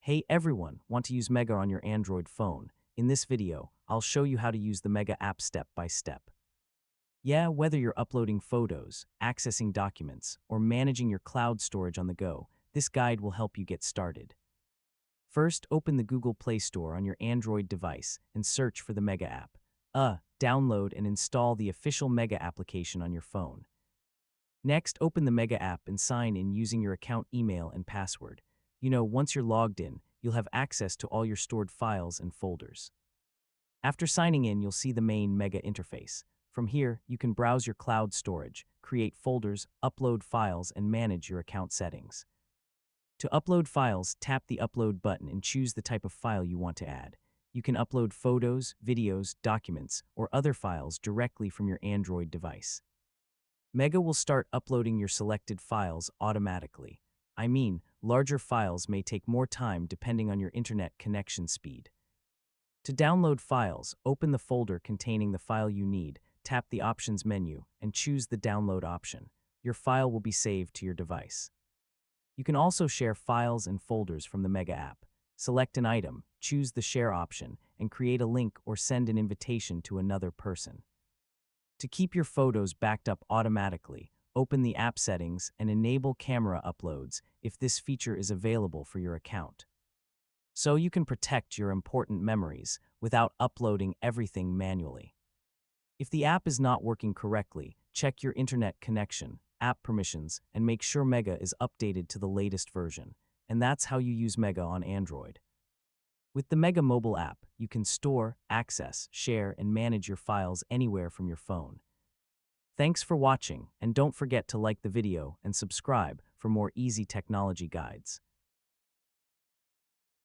Hey everyone, want to use Mega on your Android phone? In this video, I'll show you how to use the Mega app step by step. Yeah, whether you're uploading photos, accessing documents, or managing your cloud storage on the go, this guide will help you get started. First, open the Google Play Store on your Android device and search for the Mega app. Download and install the official Mega application on your phone. Next, open the Mega app and sign in using your account email and password. Once you're logged in, you'll have access to all your stored files and folders. After signing in, you'll see the main Mega interface. From here, you can browse your cloud storage, create folders, upload files, and manage your account settings. To upload files, tap the Upload button and choose the type of file you want to add. You can upload photos, videos, documents, or other files directly from your Android device. Mega will start uploading your selected files automatically. Larger files may take more time depending on your internet connection speed. To download files, open the folder containing the file you need, tap the Options menu, and choose the Download option. Your file will be saved to your device. You can also share files and folders from the Mega app. Select an item, choose the Share option, and create a link or send an invitation to another person. To keep your photos backed up automatically, open the app settings and enable camera uploads if this feature is available for your account. So you can protect your important memories without uploading everything manually. If the app is not working correctly, check your internet connection, app permissions, and make sure Mega is updated to the latest version. And that's how you use Mega on Android. With the Mega mobile app, you can store, access, share, and manage your files anywhere from your phone. Thanks for watching, and don't forget to like the video and subscribe for more easy technology guides.